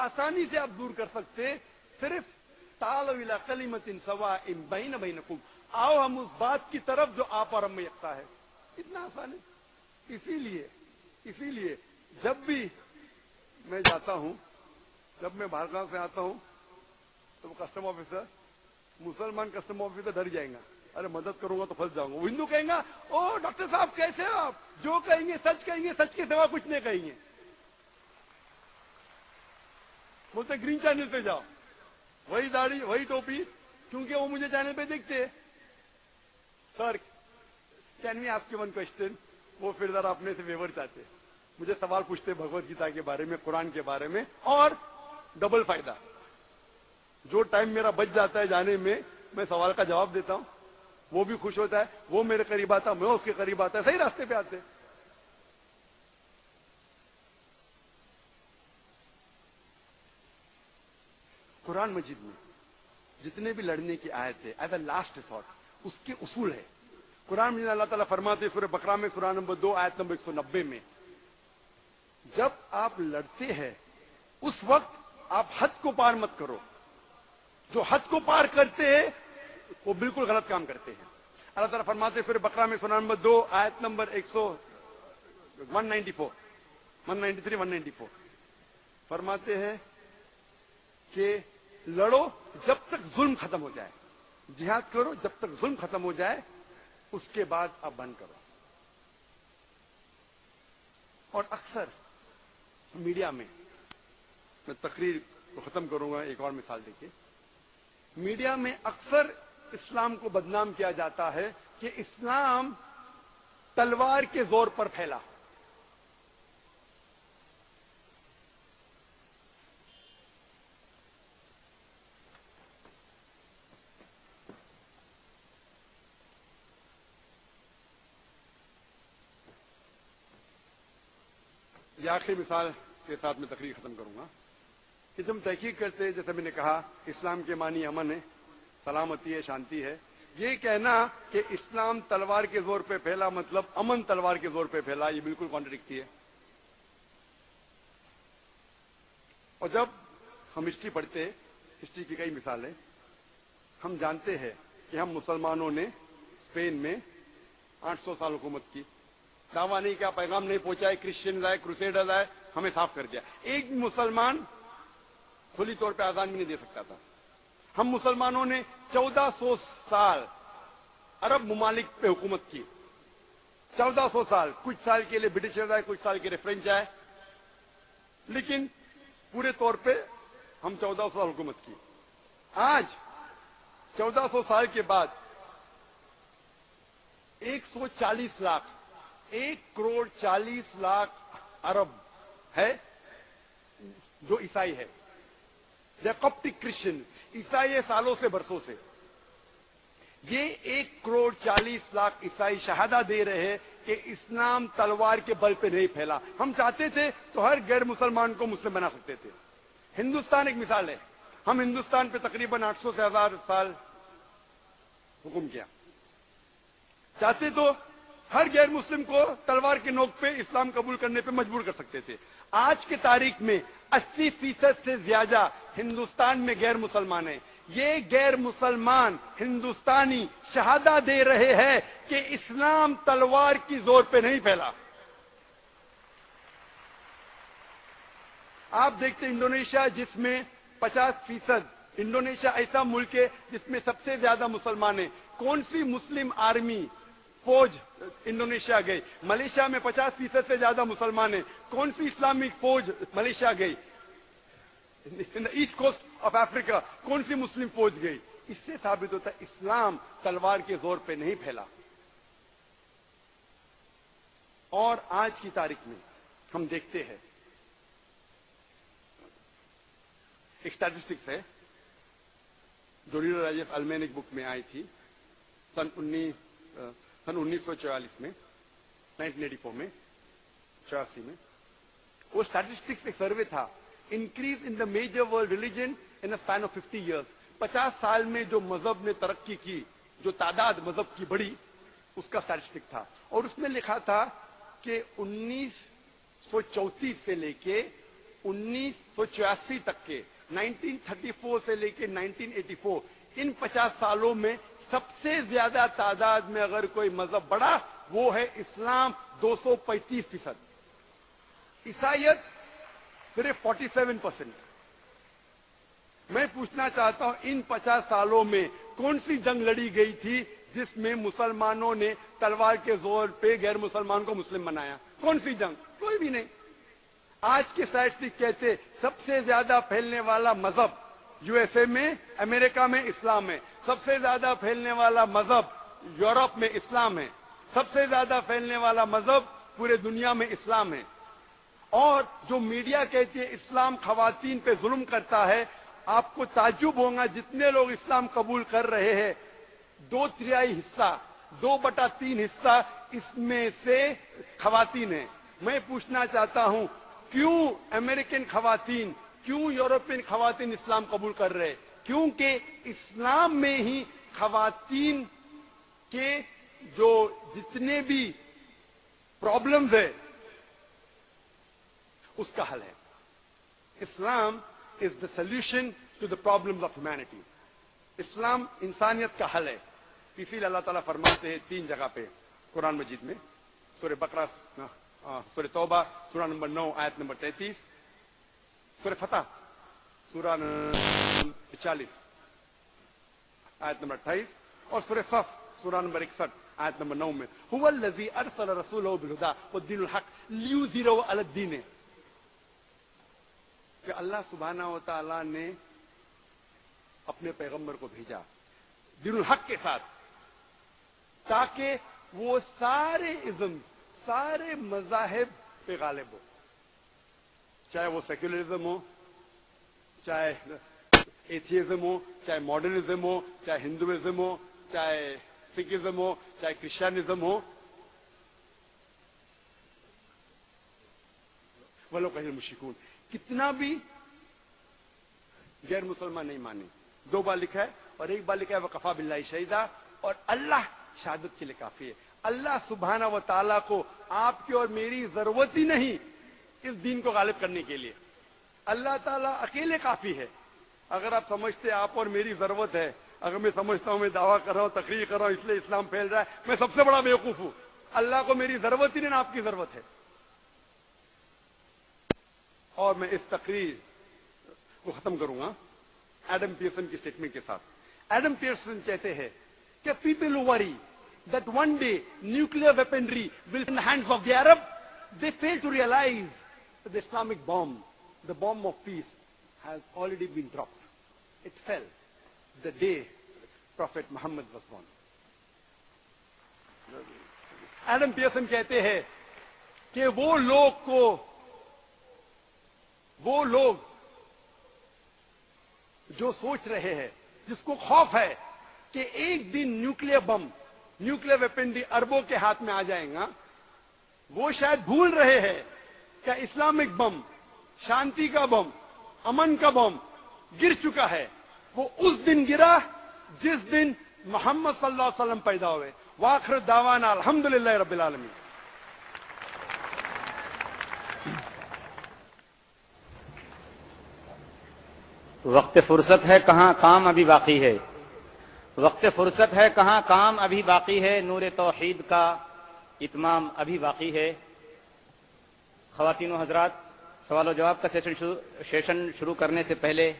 आसानी से आप दूर कर सकते, सिर्फ तालव इला कलिमतिन सवाइम बैन बैनकुम, आओ हम उस बात की तरफ जो आप और हम में यकसा है। इतना आसान है। इसीलिए जब भी मैं जाता हूं, जब मैं बाहर गांव से आता हूं, तो कस्टम ऑफिसर, मुसलमान कस्टम ऑफिसर डर जाएगा, अरे मदद करूंगा तो फंस जाऊंगा। वो हिंदू कहेगा, ओ डॉक्टर साहब कैसे हो आप, जो कहेंगे, सच के सिवा कुछ नहीं कहेंगे। बोलते ग्रीन चैनल से जाओ, वही दाढ़ी वही टोपी, क्योंकि वो मुझे चैनल पे देखते। Sir can we ask you one question, वो फिर जरा अपने से वेवर चाहते, मुझे सवाल पूछते भगवत गीता के बारे में, कुरान के बारे में, और डबल फायदा, जो टाइम मेरा बच जाता है जाने में, मैं सवाल का जवाब देता हूं, वो भी खुश होता है, वो मेरे करीब आता, मैं उसके करीब आता है, सही रास्ते पे आते। कुरान मजीद में जितने भी लड़ने की आयत है, एज अ लास्ट रिसोर्ट, उसके उसूल है। कुरान में अल्लाह ताला फरमाते सूरह बकरा में, सूरह नंबर 2 आयत नंबर 190 में, जब आप लड़ते हैं उस वक्त आप हद को पार मत करो। जो हद को पार करते हैं वो बिल्कुल गलत काम करते हैं। अल्लाह ताला फरमाते सूरह बकरा में, सूरह नंबर 2 आयत नंबर 194 फरमाते हैं कि लड़ो जब तक जुल्म खत्म हो जाए, जिहाद करो जब तक जुल्म खत्म हो जाए, उसके बाद आप बंद करो। और अक्सर मीडिया में, मैं तकरीर को खत्म करूंगा एक और मिसाल देखिए, मीडिया में अक्सर इस्लाम को बदनाम किया जाता है कि इस्लाम तलवार के जोर पर फैला। ये आखिरी मिसाल के साथ मैं तकरीर खत्म करूंगा कि जब तहकीक करते हैं, जैसे मैंने कहा, इस्लाम के मानी अमन है, सलामती है, शांति है। ये कहना कि इस्लाम तलवार के जोर पे फैला मतलब अमन तलवार के जोर पे फैला, ये बिल्कुल कॉन्ट्रडिक्टी है। और जब हम हिस्ट्री पढ़ते, हिस्ट्री की कई मिसालें, हम जानते हैं कि हम मुसलमानों ने स्पेन में 800 साल हुकूमत की, दावा नहीं किया, पैगाम नहीं पहुंचाए, क्रिश्चियन आए, क्रूसेडर्स आए, हमें साफ कर दिया। एक मुसलमान खुली तौर पे आजान भी नहीं दे सकता था। हम मुसलमानों ने 1400 साल अरब मुमालिक पे हुकूमत की, 1400 साल। कुछ साल के लिए ब्रिटिशर्स आए, कुछ साल के लिए फ्रेंच आए, लेकिन पूरे तौर पे हम 1400 साल हुकूमत की। आज 1400 साल के बाद 140 लाख, 1,40,00,000 अरब है जो ईसाई है, या कॉप्टिक क्रिश्चियन, ईसाई है सालों से, बरसों से। ये 1,40,00,000 ईसाई शहादा दे रहे हैं कि इस्लाम तलवार के बल पे नहीं फैला। हम चाहते थे तो हर गैर मुसलमान को मुस्लिम बना सकते थे। हिंदुस्तान एक मिसाल है, हम हिंदुस्तान पे तकरीबन 800 से 1000 साल हुक्म किया। चाहते तो हर गैर मुस्लिम को तलवार के नोक पे इस्लाम कबूल करने पे मजबूर कर सकते थे। आज के तारीख में 80% से ज्यादा हिंदुस्तान में गैर मुसलमान हैं। ये गैर मुसलमान हिंदुस्तानी शहादा दे रहे हैं कि इस्लाम तलवार की जोर पे नहीं फैला। आप देखते इंडोनेशिया, जिसमें 50%, इंडोनेशिया ऐसा मुल्क है जिसमें सबसे ज्यादा मुसलमान है। कौन सी मुस्लिम आर्मी फौज इंडोनेशिया गई? मलेशिया में 50% से ज्यादा मुसलमान है। कौन सी इस्लामिक फौज मलेशिया गई? In the east coast of Africa कौन सी मुस्लिम फौज गई? इससे साबित होता है इस्लाम तलवार के जोर पे नहीं फैला। और आज की तारीख में हम देखते हैं, एक स्टैटिस्टिक्स है जो रीडर राजेश अल्मेनिक बुक में आई थी सन 1944 में, 1984 में, 84 में। वो स्टैटिस्टिक्स एक सर्वे था, increase in the major world religion in a span of 50 years। 50 साल में जो मजहब ने तरक्की की, जो तादाद मजहब की बढ़ी, उसका स्टैटिस्टिक था। और उसमें लिखा था कि 1934 से लेके 1984 तक के 1934 से लेकर 1984 इन 50 सालों में सबसे ज्यादा तादाद में अगर कोई मजहब बढ़ा वो है इस्लाम 235%, ईसाइयत सिर्फ 47%। मैं पूछना चाहता हूं इन 50 सालों में कौन सी जंग लड़ी गई थी जिसमें मुसलमानों ने तलवार के जोर पे गैर मुसलमान को मुस्लिम बनाया? कौन सी जंग? कोई भी नहीं। आज के स्टैटिस्टिक कहते सबसे ज्यादा फैलने वाला मजहब यूएसए में, अमेरिका में इस्लाम है। सबसे ज्यादा फैलने वाला मजहब यूरोप में इस्लाम है। सबसे ज्यादा फैलने वाला मजहब पूरे दुनिया में इस्लाम है। और जो मीडिया कहती है इस्लाम खवातीन पे जुल्म करता है, आपको ताज्जुब होगा जितने लोग इस्लाम कबूल कर रहे हैं 2/3 हिस्सा, 2/3 हिस्सा इसमें से खवातीन है। मैं पूछना चाहता हूं क्यों अमेरिकन खवातीन, क्यों यूरोपियन खवातीन इस्लाम कबूल कर रहे? क्योंकि इस्लाम में ही खवातीन के जो जितने भी प्रॉब्लम्स है उसका हल है। Islam is the solution to the problems of humanity. इस्लाम इंसानियत का हल है। इसीलिए अल्लाह ताला फरमाते हैं 3 जगह पे कुरान मजीद में, सूरह बकरा, सूरह तौबा सूरा नंबर 9 आयत नंबर 33, सूरह फतह सूरा 40 आयत नंबर 28 और सूरह सफ सूरा नंबर 61 आयत नंबर 9 में हुवल्लज़ी अरसल रसूलहु बिल-हुदा वद्दीनिल हक लियुज़हिरहु अलद्दीन, कि अल्लाह सुब्हानहू व तआला ने अपने पैगंबर को भेजा दीनुल हक के साथ ताकि वो सारे इज्म, सारे मजाहिब पे गालिब हो, चाहे वो सेक्युलरिज्म हो, चाहे एथियज्म हो, चाहे मॉडर्निज्म हो, चाहे हिंदुइज्म हो, चाहे सिखिज्म हो, चाहे क्रिश्चियनिज्म हो। वलो कहिल मुश्रिकून, कितना भी गैर मुसलमान नहीं माने। 2 बार लिखा है और 1 बार लिखा है वकफा बिल्लाहि शहीदा, और अल्लाह शहादत के लिए काफी है। अल्लाह सुब्हाना व ताला को आपकी और मेरी जरूरत ही नहीं इस दीन को गालिब करने के लिए। अल्लाह ताला अकेले काफी है। अगर आप समझते आप और मेरी जरूरत है, अगर मैं समझता हूं मैं दावा कर रहा हूं, तकरीर कर रहा हूं इसलिए इस्लाम फैल रहा है, मैं सबसे बड़ा बेवकूफ हूं। अल्लाह को मेरी जरूरत ही नहीं, आपकी जरूरत है। और मैं इस तकरीर को खत्म करूंगा एडम पियर्सन की स्टेटमेंट के साथ। एडम पियर्सन कहते हैं कि people worry that one day nuclear weaponry will in the hands of the Arab. They fail to realize that the Islamic bomb, the bomb of peace, has already been dropped. It fell the day Prophet Muhammad was born. Adam Pearson कहते हैं कि वो लोग जो सोच रहे हैं, जिसको खौफ है कि एक दिन न्यूक्लियर वेपनरी अरबों के हाथ में आ जाएगा, वो शायद भूल रहे हैं कि इस्लामिक बम, शांति का बम, अमन का बम गिर चुका है। वो उस दिन गिरा जिस दिन मोहम्मद सल्लल्लाहु अलैहि वसल्लम पैदा हुए। वाखिर दावाना अल्हम्दुलिल्लाहि रब्बिल आलमीन। वक्त फुर्सत है कहाँ काम अभी बाकी है, वक्त फुर्सत है कहाँ काम अभी बाकी है, नूर तौहीद का इत्माम अभी बाकी है। ख़वातीन व हज़रात, सवाल और जवाब का सेशन शुरू करने से पहले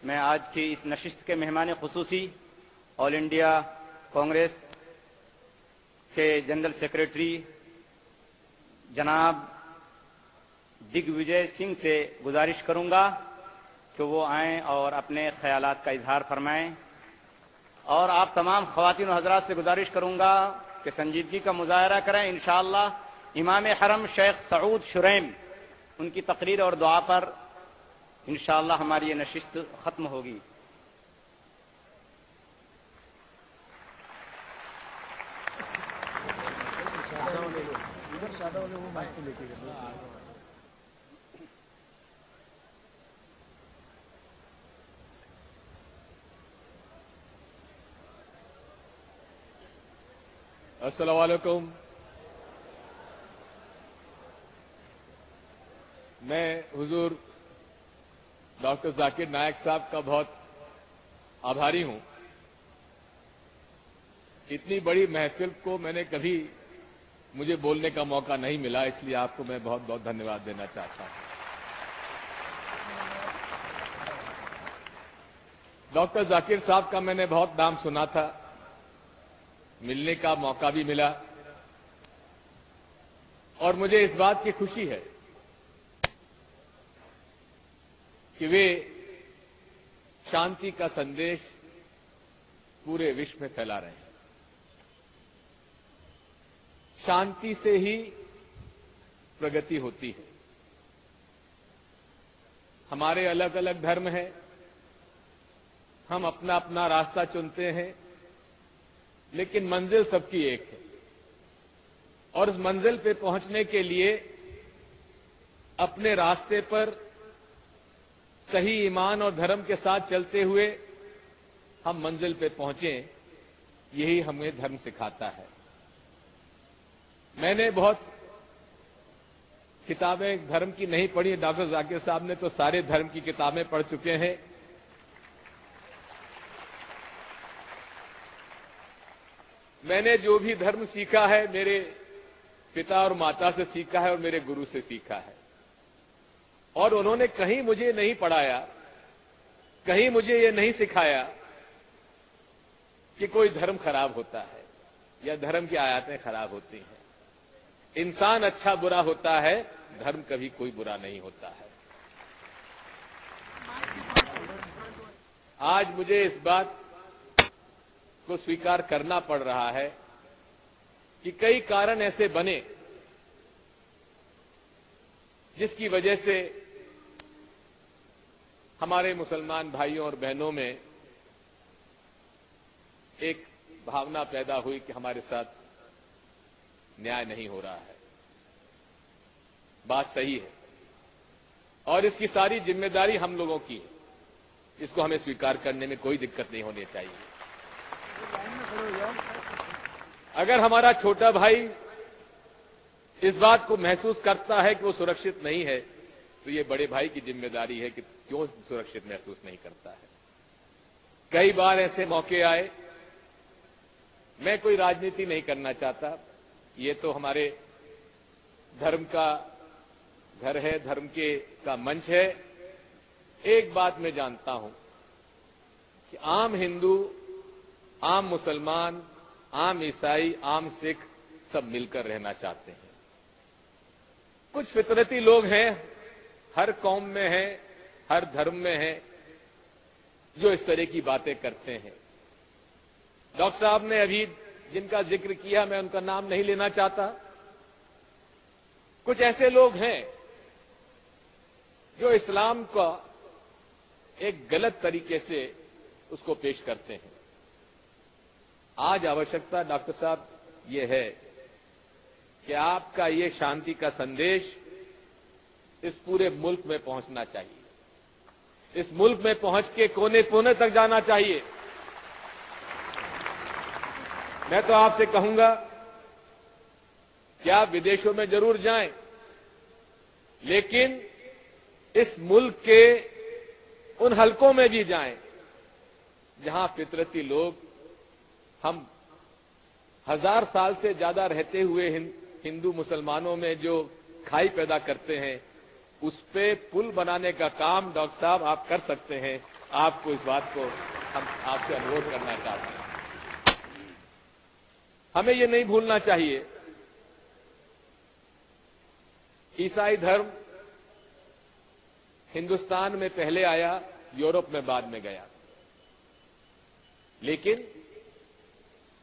मैं आज की इस नशिस्त के मेहमान खुसूसी ऑल इंडिया कांग्रेस के जनरल सेक्रेटरी जनाब दिग्विजय सिंह से गुजारिश करूंगा कि वो आएं और अपने ख्यालात का इजहार फरमाएं। और आप तमाम ख़वातीन व हज़रात से गुजारिश करूंगा कि संजीदगी का मुजाहरा करें। इंशाअल्लाह इमाम हरम शेख सऊद शुरैम उनकी तकरीर और दुआ पर इंशाअल्लाह हमारी ये नशिस्त खत्म होगी। अस्सलाम वालेकुम। मैं हुजूर डॉक्टर जाकिर नायक साहब का बहुत आभारी हूं। इतनी बड़ी महफिल को मैंने कभी मुझे बोलने का मौका नहीं मिला, इसलिए आपको मैं बहुत बहुत धन्यवाद देना चाहता हूं। डॉक्टर जाकिर साहब का मैंने बहुत नाम सुना था, मिलने का मौका भी मिला और मुझे इस बात की खुशी है कि वे शांति का संदेश पूरे विश्व में फैला रहे हैं। शांति से ही प्रगति होती है। हमारे अलग अलग धर्म हैं, हम अपना अपना रास्ता चुनते हैं, लेकिन मंजिल सबकी एक है और उस मंजिल पे पहुंचने के लिए अपने रास्ते पर सही ईमान और धर्म के साथ चलते हुए हम मंजिल पे पहुंचें, यही हमें धर्म सिखाता है। मैंने बहुत किताबें धर्म की नहीं पढ़ी, डॉक्टर जाकिर साहब ने तो सारे धर्म की किताबें पढ़ चुके हैं। मैंने जो भी धर्म सीखा है मेरे पिता और माता से सीखा है और मेरे गुरु से सीखा है, और उन्होंने कहीं मुझे नहीं पढ़ाया, कहीं मुझे ये नहीं सिखाया कि कोई धर्म खराब होता है या धर्म की आयतें खराब होती हैं। इंसान अच्छा बुरा होता है, धर्म कभी कोई बुरा नहीं होता है। आज मुझे इस बात को स्वीकार करना पड़ रहा है कि कई कारण ऐसे बने जिसकी वजह से हमारे मुसलमान भाइयों और बहनों में एक भावना पैदा हुई कि हमारे साथ न्याय नहीं हो रहा है। बात सही है और इसकी सारी जिम्मेदारी हम लोगों की है, इसको हमें स्वीकार करने में कोई दिक्कत नहीं होनी चाहिए। अगर हमारा छोटा भाई इस बात को महसूस करता है कि वो सुरक्षित नहीं है, तो ये बड़े भाई की जिम्मेदारी है कि क्यों सुरक्षित महसूस नहीं करता है। कई बार ऐसे मौके आए, मैं कोई राजनीति नहीं करना चाहता, ये तो हमारे धर्म का घर है, धर्म का मंच है। एक बात मैं जानता हूं कि आम हिंदू, आम मुसलमान, आम ईसाई, आम सिख सब मिलकर रहना चाहते हैं। कुछ फितरती लोग हैं, हर कौम में हैं, हर धर्म में हैं, जो इस तरह की बातें करते हैं। डॉक्टर साहब ने अभी जिनका जिक्र किया, मैं उनका नाम नहीं लेना चाहता। कुछ ऐसे लोग हैं जो इस्लाम का एक गलत तरीके से उसको पेश करते हैं। आज आवश्यकता डॉक्टर साहब ये है कि आपका ये शांति का संदेश इस पूरे मुल्क में पहुंचना चाहिए। इस मुल्क में पहुंच के कोने कोने तक जाना चाहिए। मैं तो आपसे कहूंगा कि आप विदेशों में जरूर जाएं, लेकिन इस मुल्क के उन हलकों में भी जाएं जहां फितरती लोग, हम 1000 साल से ज्यादा रहते हुए हिंदू मुसलमानों में जो खाई पैदा करते हैं, उस पे पुल बनाने का काम डॉक्टर साहब आप कर सकते हैं। आपको इस बात को हम आपसे अनुरोध करना चाहते हैं। हमें ये नहीं भूलना चाहिए, ईसाई धर्म हिंदुस्तान में पहले आया, यूरोप में बाद में गया, लेकिन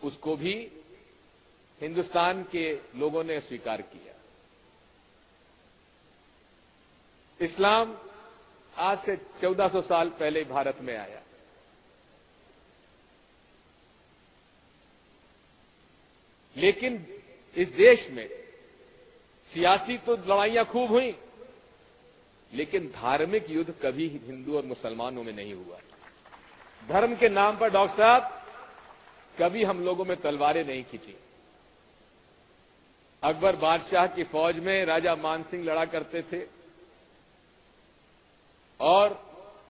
उसको भी हिंदुस्तान के लोगों ने स्वीकार किया। इस्लाम आज से 1400 साल पहले भारत में आया। लेकिन इस देश में सियासी तो लड़ाइयां खूब हुई, लेकिन धार्मिक युद्ध कभी हिंदू और मुसलमानों में नहीं हुआ। धर्म के नाम पर डॉक्टर साहब कभी हम लोगों में तलवारें नहीं खींची। अकबर बादशाह की फौज में राजा मान सिंह लड़ा करते थे और